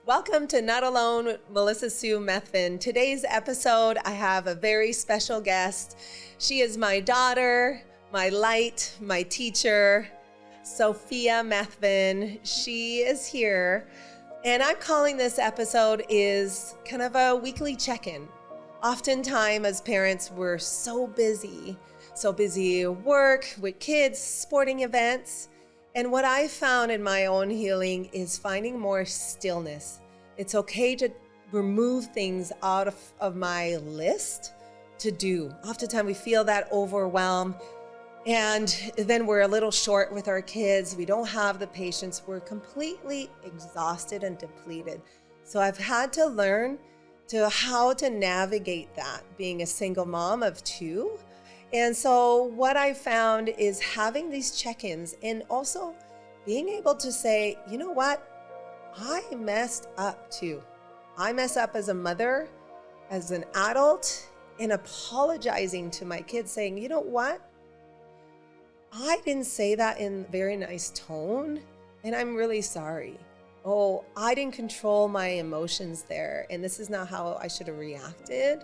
Welcome to Not Alone with Melissa Sue Methvin. Today's episode, I have a very special guest. She is my daughter, my light, my teacher, Sophia Methvin. She is here, and I'm calling this episode is kind of a weekly check-in. Oftentimes, as parents, we're so busy at work, with kids, sporting events. And what I found in my own healing is finding more stillness. It's okay to remove things out of my list to do. Oftentimes we feel that overwhelm, and then we're a little short with our kids. We don't have the patience. We're completely exhausted and depleted. So I've had to learn how to navigate that, being a single mom of two. And so what I found is having these check-ins and also being able to say, you know what? I messed up too. I mess up as a mother, as an adult, and apologizing to my kids saying, you know what? I didn't say that in a very nice tone, and I'm really sorry. Oh, I didn't control my emotions there, and this is not how I should have reacted.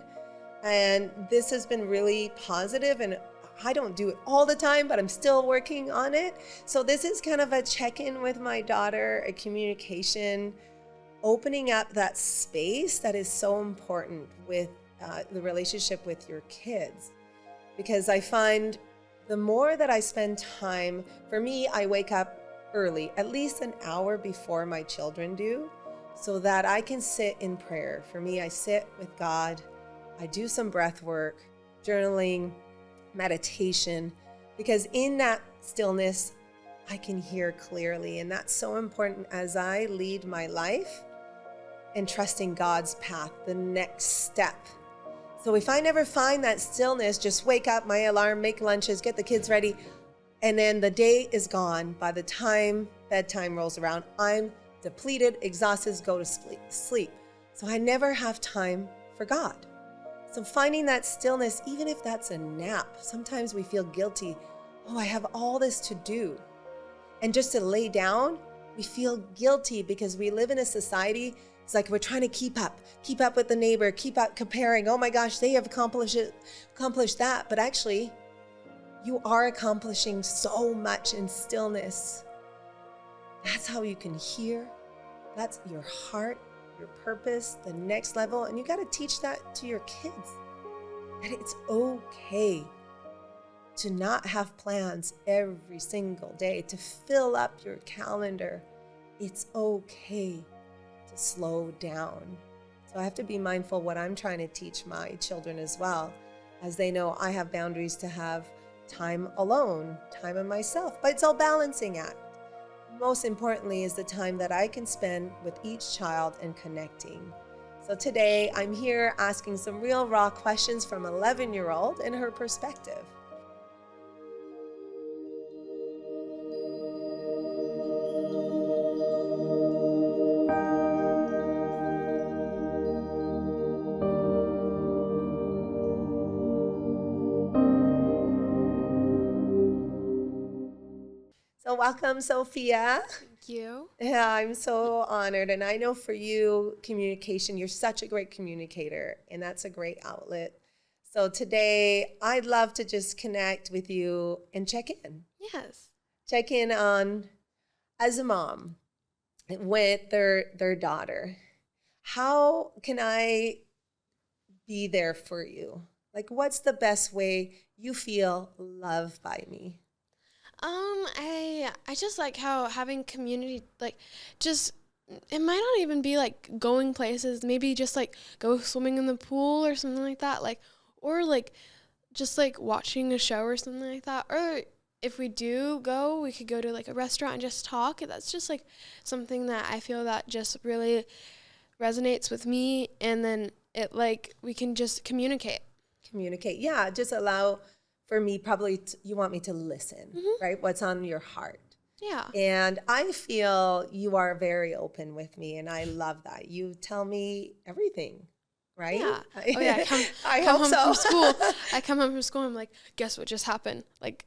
And this has been really positive, and I don't do it all the time, but I'm still working on it. So this is kind of a check-in with my daughter, a communication, opening up that space that is so important with the relationship with your kids. Because I find the more that I spend time, for me, I wake up early, at least an hour before my children do, so that I can sit in prayer. For me, I sit with God. I do some breath work, journaling, meditation, because in that stillness, I can hear clearly. And that's so important as I lead my life and trusting God's path, the next step. So if I never find that stillness, just wake up, my alarm, make lunches, get the kids ready, and then the day is gone. By the time bedtime rolls around, I'm depleted, exhausted, go to sleep. So I never have time for God. So finding that stillness, even if that's a nap, sometimes we feel guilty. Oh, I have all this to do. And just to lay down, we feel guilty because we live in a society, it's like we're trying to keep up with the neighbor, keep up comparing. Oh my gosh, they have accomplished that. But actually, you are accomplishing so much in stillness. That's how you can hear. That's your heart, your purpose, the next level. And you got to teach that to your kids, that it's okay to not have plans every single day, to fill up your calendar. It's okay to slow down. So I have to be mindful what I'm trying to teach my children as well, as they know I have boundaries to have time alone, time of myself, but it's all balancing act. Most importantly is the time that I can spend with each child and connecting. So today I'm here asking some real raw questions from an 11-year-old and her perspective. So welcome, Sophia. Thank you. Yeah, I'm so honored. And I know for you, communication, you're such a great communicator, and that's a great outlet. So today, I'd love to just connect with you and check in. Yes. Check in on, as a mom, with their daughter. How can I be there for you? Like, what's the best way you feel loved by me? I just like how having community, like, just, it might not even be like going places, maybe just like go swimming in the pool or something like that, like, or like just like watching a show or something like that, or if we do go, we could go to like a restaurant and just talk. That's just like something that I feel that just really resonates with me, and then it like we can just communicate. Yeah, just allow for me, probably you want me to listen, right? What's on your heart. Yeah. And I feel you are very open with me, and I love that. You tell me everything, right? Yeah. Oh yeah. I Come hope home so. from school. I come home from school. I'm like, guess what just happened? Like,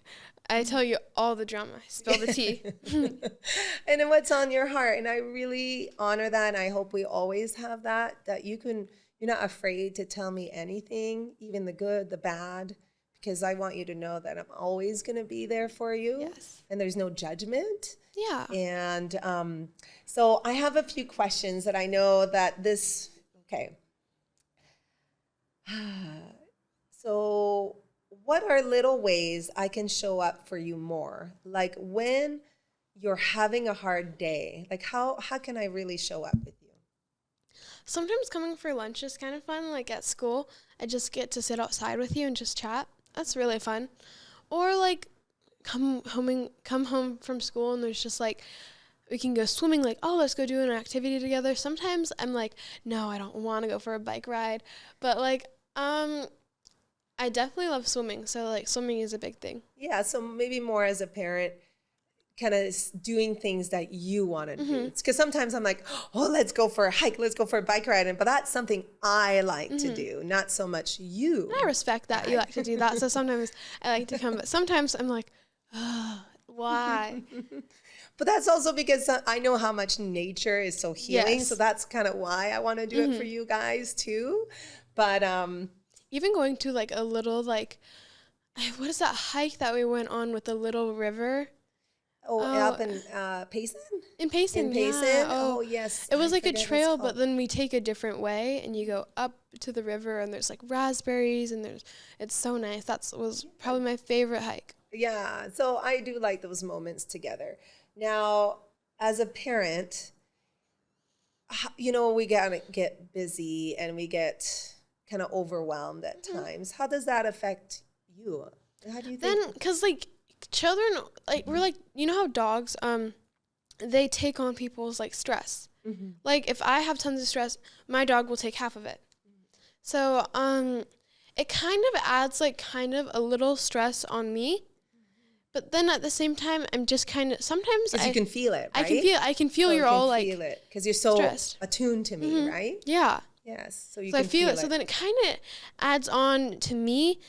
I tell you all the drama. Spill the tea. And then what's on your heart. And I really honor that. And I hope we always have that you're not afraid to tell me anything, even the good, the bad, because I want you to know that I'm always going to be there for you. Yes. And there's no judgment. Yeah. And so I have a few questions that I know that okay. So what are little ways I can show up for you more? Like when you're having a hard day, like how can I really show up with you? Sometimes coming for lunch is kind of fun. Like at school, I just get to sit outside with you and just chat. That's really fun. Or like come home from school and there's just like, we can go swimming, like, oh, let's go do an activity together. Sometimes I'm like, no, I don't want to go for a bike ride. But like, I definitely love swimming. So like swimming is a big thing. Yeah, so maybe more as a parent, kind of doing things that you want to do. Because sometimes I'm like, oh, let's go for a hike, let's go for a bike ride. But that's something I like to do, not so much you. And I respect that you like to do that. So sometimes I like to come, but sometimes I'm like, oh, why? But that's also because I know how much nature is so healing. Yes. So that's kind of why I want to do it for you guys too. But even going to like a little like, what is that hike that we went on with the little river? Up in Payson? In Payson, Yeah. yeah. Oh, yes. It was like a forget what it's trail, called. but then we take a different way and you go up to the river and there's like raspberries and it's so nice. That was probably my favorite hike. Yeah, so I do like those moments together. Now, as a parent, we get busy and we get kind of overwhelmed at times. How does that affect you? How do you think? Then, because like children, like we're like, you know how dogs, they take on people's like stress. Like if I have tons of stress, my dog will take half of it. So, it kind of adds like kind of a little stress on me. But then at the same time, I'm just kind of, sometimes Because you can feel it, right? I can feel you're all like feel it because you're so stressed. attuned to me, right? Yeah. Yes. So you So can I feel it. So then it kind of adds on to me.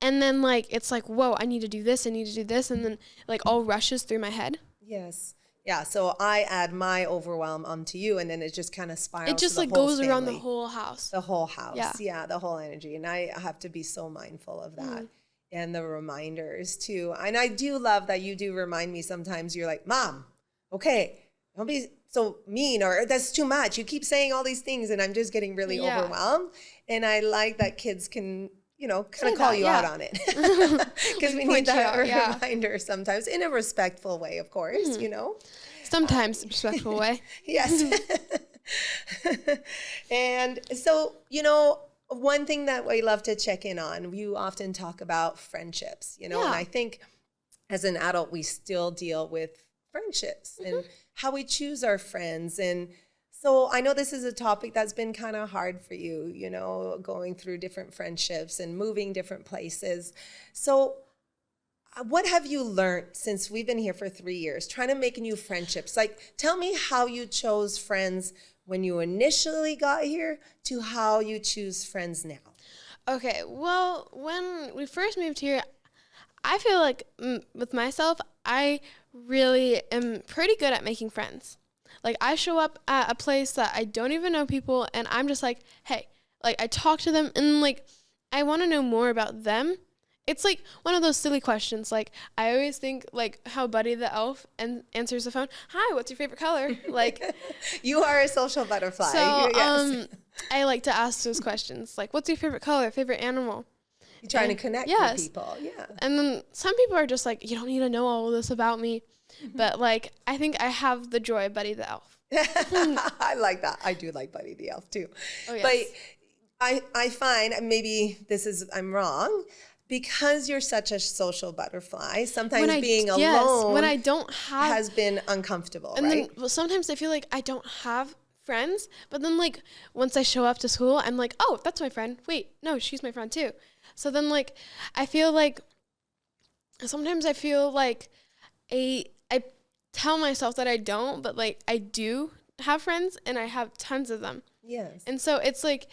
And then like, it's like, whoa, I need to do this. I need to do this. And then like all rushes through my head. Yes. Yeah. So I add my overwhelm onto you and then it just kind of spirals. It just to the like whole goes around the family. whole house. The whole house. Yeah. Yeah. The whole energy. And I have to be so mindful of that. And the reminders too. And I do love that you do remind me sometimes. You're like, Mom, okay, don't be so mean or that's too much. You keep saying all these things and I'm just getting really overwhelmed. And I like that kids can, kind of call you out on it. Because we need that reminder sometimes in a respectful way, of course, Sometimes a respectful way. Yes. And so, one thing that we love to check in on, you often talk about friendships, and I think as an adult, we still deal with friendships and how we choose our friends. And so I know this is a topic that's been kind of hard for you, going through different friendships and moving different places. So what have you learned since we've been here for 3 years, trying to make new friendships? Like, tell me how you chose friends when you initially got here to how you choose friends now. Okay, well, when we first moved here, I feel like with myself, I really am pretty good at making friends. Like, I show up at a place that I don't even know people, and I'm just like, hey, like, I talk to them, and, like, I want to know more about them. It's like one of those silly questions. Like, I always think like how Buddy the elf answers the phone. Hi, what's your favorite color? Like, you are a social butterfly. So, yes. I like to ask those questions. Like, what's your favorite color? Favorite animal? You're trying to connect with people. Yeah. And then some people are just like, you don't need to know all of this about me. But like, I think I have the joy of Buddy the elf. I like that. I do like Buddy the elf too. Oh, yes. But I find, maybe I'm wrong, because you're such a social butterfly, sometimes being alone when I don't have, has been uncomfortable, and right? Then sometimes I feel like I don't have friends, but then like once I show up to school, I'm like, oh, that's my friend. Wait, no, she's my friend too. So then like I feel like sometimes I feel like I tell myself that I don't, but like I do have friends and I have tons of them. Yes. And so it's like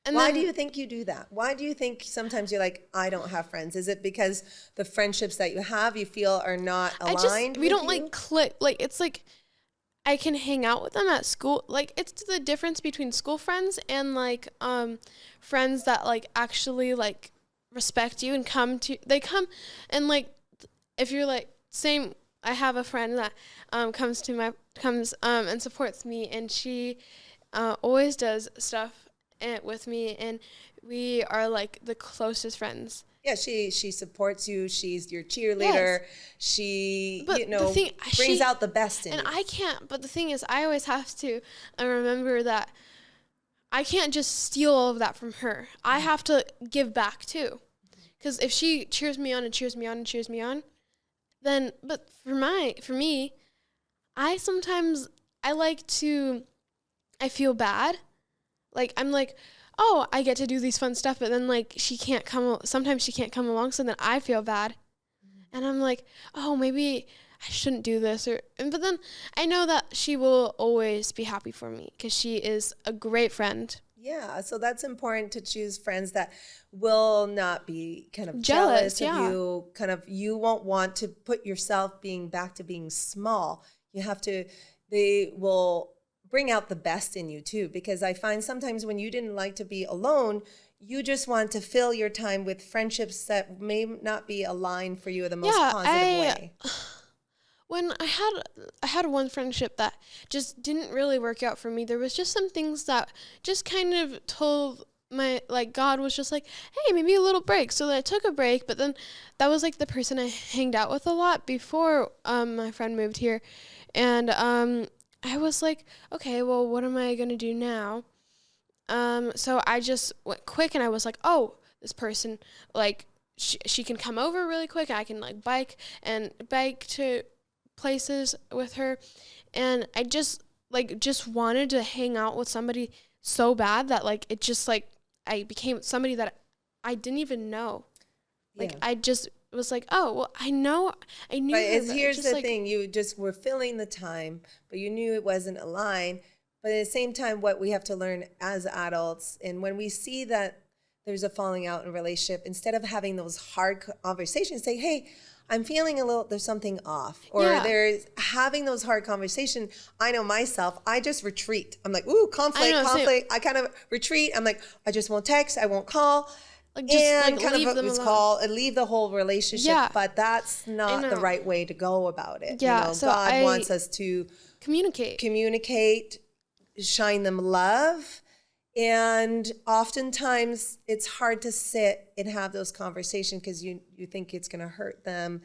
And Why then, do you think you do that? Why do you think sometimes you're like, I don't have friends? Is it because the friendships that you have, you feel are not aligned we with don't you? like click. Like, it's like, I can hang out with them at school. Like, it's the difference between school friends and like friends that like actually like respect you and they come and like, if you're like same, I have a friend that comes and supports me, and she always does stuff with me, and we are like the closest friends. Yeah, she supports you. She's your cheerleader. Yes. She, But the thing, brings out the best in and you. I can't. But the thing is, I always have to remember that I can't just steal all of that from her. I have to give back too, because if she cheers me on and cheers me on and cheers me on, then but for me, I like to I feel bad. Like, I'm like, oh, I get to do these fun stuff, but then like sometimes she can't come along, so then I feel bad. And I'm like, oh, maybe I shouldn't do this but then I know that she will always be happy for me because she is a great friend. Yeah, so that's important to choose friends that will not be kind of Jealous, jealous of yeah. you. Kind of, you won't want to put yourself being back to being small. You have to, they will bring out the best in you too. Because I find sometimes when you didn't like to be alone, you just want to fill your time with friendships that may not be aligned for you in the most positive way. When I had one friendship that just didn't really work out for me. There was just some things that just kind of told my like God was just like, hey, maybe a little break. So I took a break, but then that was like the person I hanged out with a lot before my friend moved here, and I was like, okay, well, what am I gonna do now? So I just went quick, and I was like, oh, this person like she can come over really quick. I can like bike to places with her, and I just wanted to hang out with somebody so bad that like it just like I became somebody that I didn't even know. Like, Yeah. I just was like, oh well, I knew But her, but here's just the like, thing: you just were filling the time, but you knew it wasn't aligned. But at the same time, what we have to learn as adults, and when we see that there's a falling out in a relationship, instead of having those hard conversations, say, "Hey, I'm feeling there's something off," or Yeah. there's having those hard conversations. I know myself, I just retreat. I'm like, ooh, conflict. I kind of retreat. I'm like, I just won't text, I won't call. like just And like kind leave of them was alone. call and leave the whole relationship, Yeah. but that's not the know. right way to go about it. Yeah, so God wants us to communicate, shine them love. And oftentimes it's hard to sit and have those conversations because you think it's going to hurt them.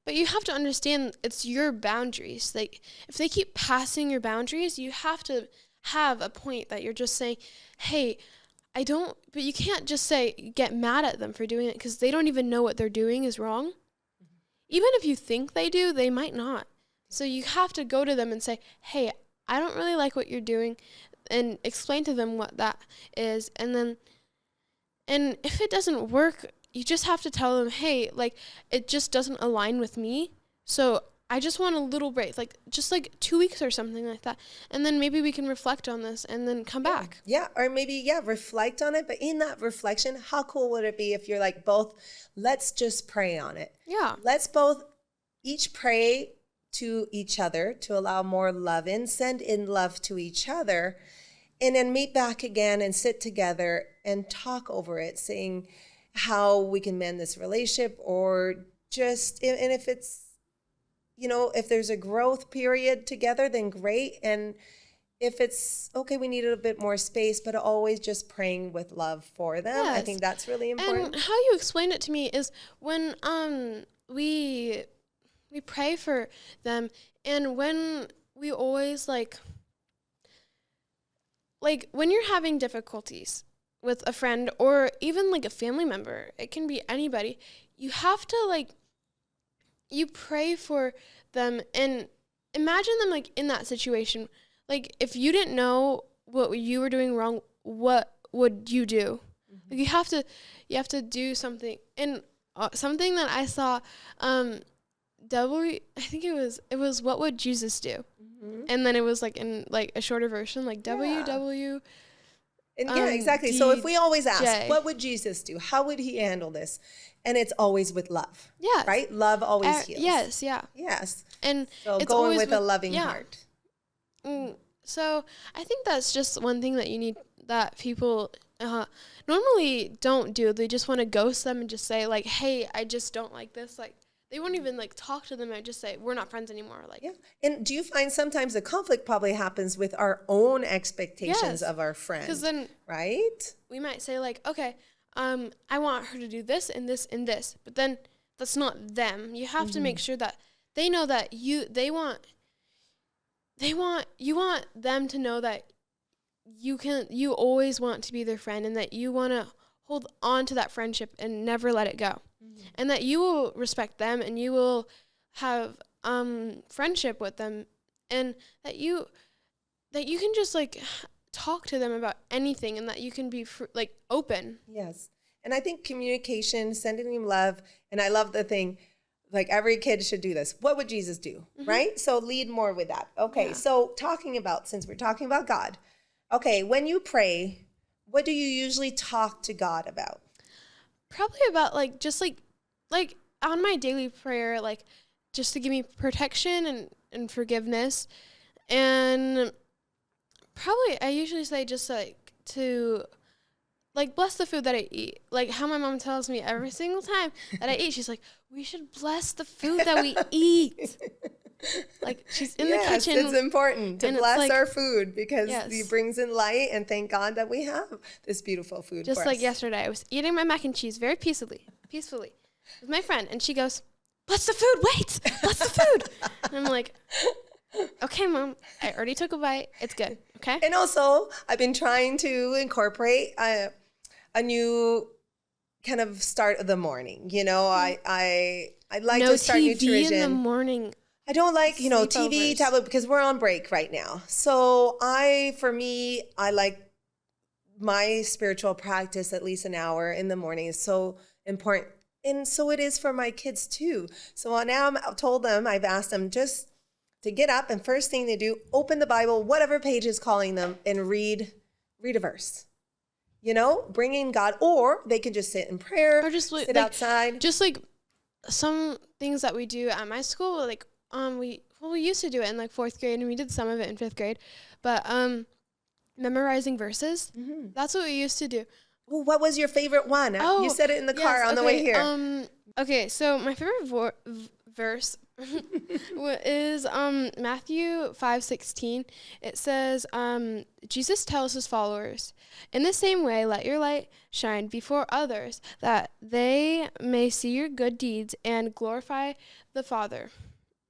But you have to understand it's your boundaries. Like, if they keep passing your boundaries, you have to have a point that you're just saying, hey, but you can't just get mad at them for doing it, because they don't even know what they're doing is wrong. Mm-hmm. Even if you think they do, they might not. So you have to go to them and say, hey, I don't really like what you're doing, and explain to them what that is. And if it doesn't work, you just have to tell them, hey, like, it just doesn't align with me. So I just want a little break, like just like 2 weeks or something like that. And then maybe we can reflect on this and then come back. Yeah. Or maybe, reflect on it. But in that reflection, how cool would it be if you're like both, let's just pray on it. Yeah. Let's both each pray to each other to allow more love in, send in love to each other, and then meet back again and sit together and talk over it, saying how we can mend this relationship, or just, and if it's, if there's a growth period together, then great. And if it's okay, we need a bit more space, but always just praying with love for them. Yes. I think that's really important. And how you explained it to me is when we pray for them, and when we always like when you're having difficulties with a friend or even like a family member, it can be anybody, you have to you pray for them and imagine them like in that situation. Like, if you didn't know what you were doing wrong, what would you do? Mm-hmm. Like, you have to do something. And something that I saw, I think it was what would Jesus do? Mm-hmm. And then it was like in like a shorter version, like WW. And yeah, exactly. So if we always ask, DJ. what would Jesus do? How would he handle this? And it's always with love. Yes. Right? Love always heals. Yes, yeah. Yes. And So it's going always with a loving heart. So I think that's just one thing that you need, that people normally don't do. They just want to ghost them and just say like, hey, I just don't like this. Like, they won't even like talk to them and just say, we're not friends anymore. Like, yeah. And do you find sometimes the conflict probably happens with our own expectations of our friend? Because then, right? We might say like, okay, I want her to do this and this and this, but then that's not them. You have to make sure that they know that you want them to know that you always want to be their friend, and that you want to hold on to that friendship and never let it go. And that you will respect them, and you will have friendship with them, and that you can just like talk to them about anything, and that you can be like open. Yes. And I think communication, sending them love, and I love the thing, like every kid should do this. What would Jesus do? Right? So lead more with that. Okay. Yeah. So since we're talking about God, okay, when you pray, what do you usually talk to God about? Probably about like just like on my daily prayer, like just to give me protection and forgiveness. And probably I usually say just like to like bless the food that I eat. Like how my mom tells me every single time that I eat, she's like, we should bless the food that we eat. Like she's in the kitchen. Yes, it's important to bless like, our food, because he brings in light, and thank God that we have this beautiful food. Just like yesterday, I was eating my mac and cheese very peacefully with my friend, and she goes, bless the food, wait, bless the food. And I'm like, okay, Mom, I already took a bite. It's good, okay? And also, I've been trying to incorporate a new kind of start of the morning. You know, I like to start TV nutrition. in the morning. I don't like, TV, tablet, because we're on break right now. So for me, I like my spiritual practice, at least an hour in the morning is so important. And so it is for my kids too. So now I've asked them just to get up, and first thing they do, open the Bible, whatever page is calling them, and read a verse. Bringing God, or they can just sit in prayer, or just sit outside. Just like some things that we do at my school, like we used to do it in like 4th grade, and we did some of it in 5th grade, but memorizing verses, that's what we used to do. Well, what was your favorite one? You said it in the car on the way here. Okay, so my favorite verse is Matthew 5:16. It says, Jesus tells his followers, in the same way, let your light shine before others, that they may see your good deeds and glorify the Father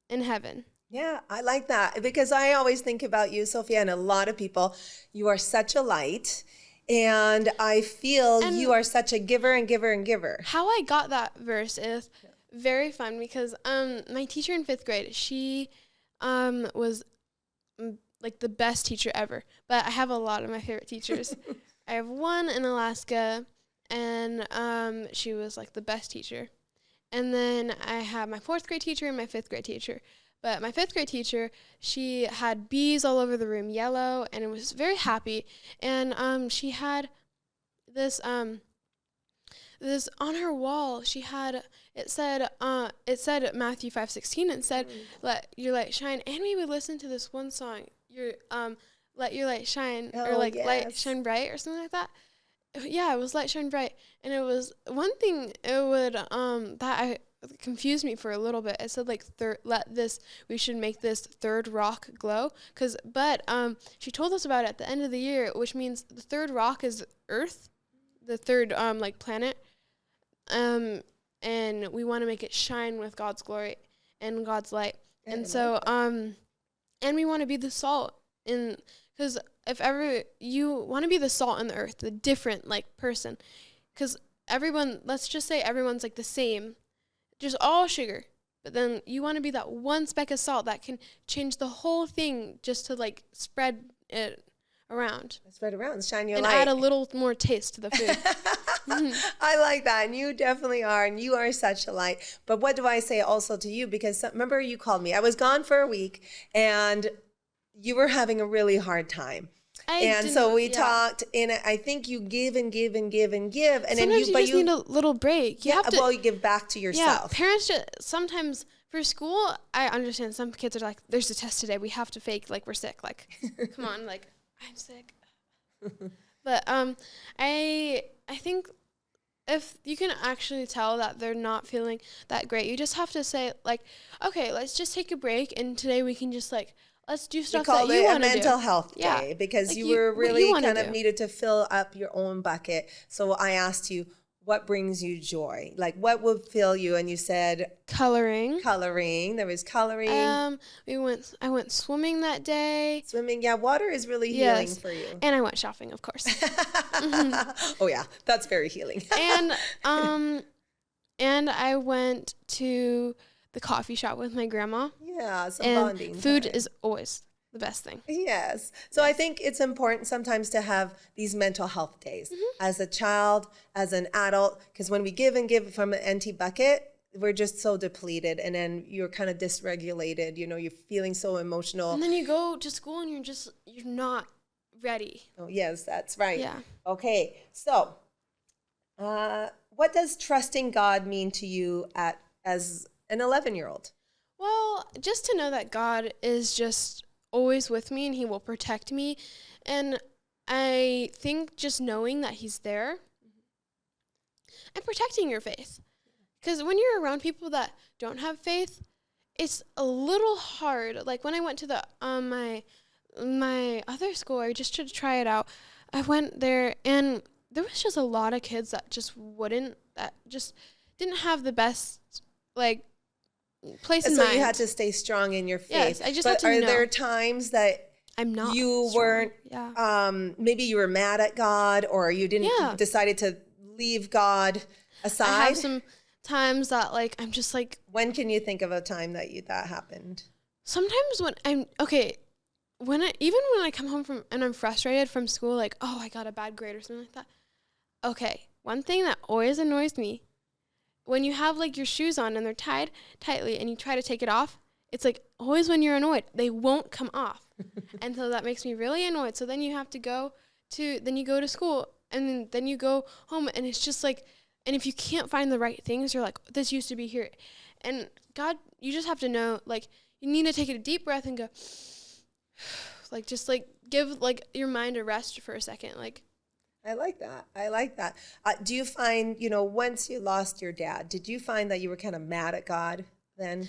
in heaven. Yeah, I like that, because I always think about you, Sophia, and a lot of people. You are such a light, and I feel you are such a giver and giver and giver. How I got that verse is very fun, because my teacher in 5th grade, she was like the best teacher ever. But I have a lot of my favorite teachers. I have one in Alaska, and she was like the best teacher. And then I have my 4th grade teacher and my 5th grade teacher. But my 5th grade teacher, she had bees all over the room, yellow, and it was very happy. And she had this this on her wall. She had it said Matthew 5:16. It said, "Let your light shine." And we would listen to this one song, "Let your light shine," or like "Light Shine Bright" or something like that. Yeah, it was "Light Shine Bright," and it was one thing. It would confused me for a little bit. It said like we should make this third rock glow, but she told us about it at the end of the year, which means the third rock is Earth, the third like planet, and we want to make it shine with God's glory and God's light. And so and we want to be the salt because if ever you want to be the salt in the earth, the different like person, because let's just say everyone's like the same, just all sugar, but then you want to be that one speck of salt that can change the whole thing, just to like spread it around. Spread around, shine your light. And add a little more taste to the food. I like that, and you definitely are, and you are such a light. But what do I say also to you? Because remember, you called me. I was gone for a week, and you were having a really hard time. And so we talked, and I think you give and give and give and give, and sometimes you just need a little break. You have to, well, you give back to yourself. Yeah, parents just sometimes for school. I understand some kids are like, "There's a test today. We have to fake like we're sick. Like, come on, like I'm sick." But I think if you can actually tell that they're not feeling that great, you just have to say like, "Okay, let's just take a break, and today we can just like." Let's do stuff that you want to do. Mental health day because like you were really kind of needed to fill up your own bucket. So I asked you, what brings you joy? Like what would fill you? And you said coloring. There was coloring. I went swimming that day. Swimming, yeah, water is really healing for you. And I went shopping, of course. Oh yeah, that's very healing. And I went to the coffee shop with my grandma. Yeah, some and bonding. Food is always the best thing. Yes. So I think it's important sometimes to have these mental health days as a child, as an adult, because when we give and give from an empty bucket, we're just so depleted, and then you're kind of dysregulated. You know, you're feeling so emotional. And then you go to school and you're not ready. Oh, yes, that's right. Yeah. Okay. So, what does trusting God mean to you as an 11-year-old? Well, just to know that God is just always with me and he will protect me. And I think just knowing that he's there and protecting your faith. Because when you're around people that don't have faith, it's a little hard. Like when I went to the my other school, I just tried to try it out. I went there and there was just a lot of kids that just didn't have the best like place in mind. So you had to stay strong in your faith. Yes, I just had to know. Are there times that I'm not you strong. weren't, maybe you were mad at God or you didn't decided to leave God aside? I have some times that like, I'm just like. When can you think of a time that happened? Sometimes when when I come home and I'm frustrated from school, like, oh, I got a bad grade or something like that. Okay, one thing that always annoys me, when you have like your shoes on and they're tied tightly and you try to take it off, it's like always when you're annoyed, they won't come off. And so that makes me really annoyed. So then you have to go to school and then you go home and it's just like, and if you can't find the right things, you're like, this used to be here. And God, you just have to know, like, you need to take a deep breath and go, like, just like give like your mind a rest for a second. Like, I like that. Do you find, once you lost your dad, did you find that you were kind of mad at God then?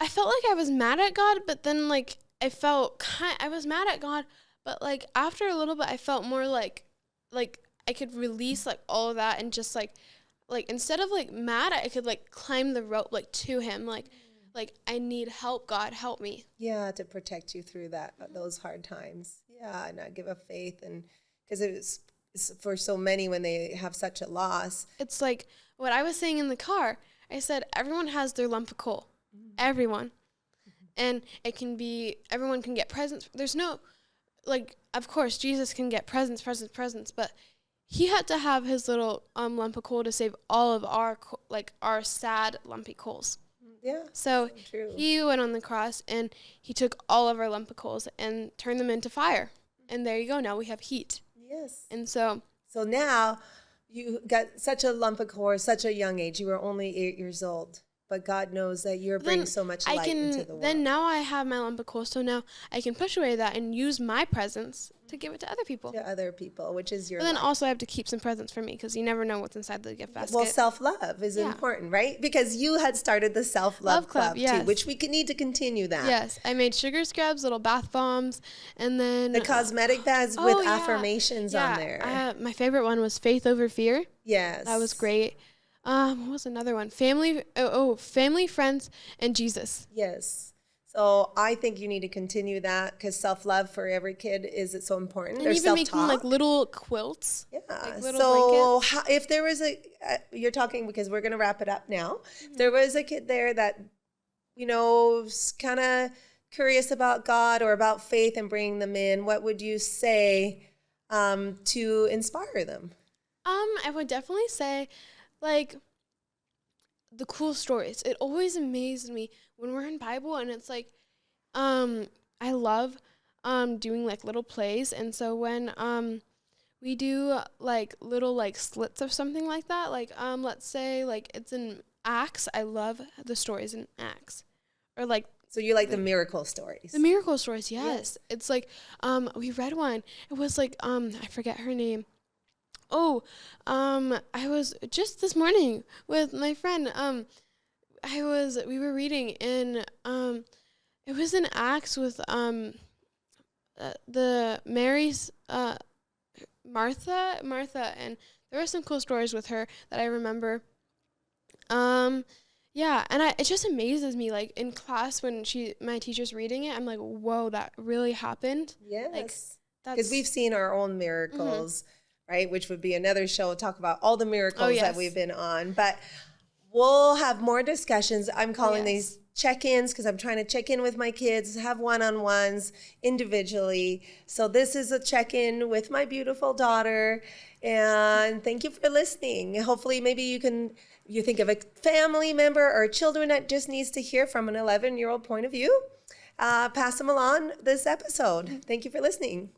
I felt like I was mad at God, but then like I was mad at God, but like after a little bit, I felt more like I could release like all of that and just like instead of like mad, I could like climb the rope like to him, like I need help, God, help me. Yeah, to protect you through those hard times. Yeah, and I give a faith, and because it's for so many when they have such a loss. It's like what I was saying in the car. I said everyone has their lump of coal. Everyone. And it can be, everyone can get presents. There's no, like, of course, Jesus can get presents, but he had to have his little lump of coal to save all of our sad lumpy coals. Yeah. So he went on the cross and he took all of our lump of coals and turned them into fire. And there you go. Now we have heat. Yes. And so now you got such a lump of coal at such a young age. You were only 8 years old. But God knows that you're bringing so much light into the world. Then now I have my lump of coal, so now I can push away that and use my presents to give it to other people. Which is your But then life. also I have to keep some presents for me because you never know what's inside the gift basket. Well, self-love is important, right? Because you had started the self-love club too, which we need to continue that. Yes, I made sugar scrubs, little bath bombs, and then the cosmetic bags with affirmations on there. My favorite one was Faith Over Fear. Yes. That was great. What was another one? Family, friends, and Jesus. Yes. So I think you need to continue that because self-love for every kid is so important. And even making like little quilts. Yeah. Like little blankets. If there was you're talking because we're going to wrap it up now. Mm-hmm. If there was a kid there that, was kind of curious about God or about faith and bringing them in, what would you say to inspire them? I would definitely say, like, the cool stories. It always amazed me when we're in Bible and it's like, I love doing like little plays. And so when we do like little like slits of something like that, like let's say like it's in Acts. I love the stories in Acts, or like. So you like the miracle stories? The miracle stories, yes. It's like we read one. It was like I forget her name. Oh, I was just this morning with my friend. We were reading in it was in Acts with the Mary's Martha, and there were some cool stories with her that I remember. Yeah, and it just amazes me, like in class when my teacher's reading it, I'm like, whoa, that really happened. Yes, like because we've seen our own miracles, right? Which would be another show, talk about all the miracles that we've been on. But we'll have more discussions. I'm calling these check-ins because I'm trying to check in with my kids, have one-on-ones individually. So this is a check-in with my beautiful daughter. And thank you for listening. Hopefully maybe you think of a family member or children that just needs to hear from an 11-year-old point of view. Pass them along this episode. Thank you for listening.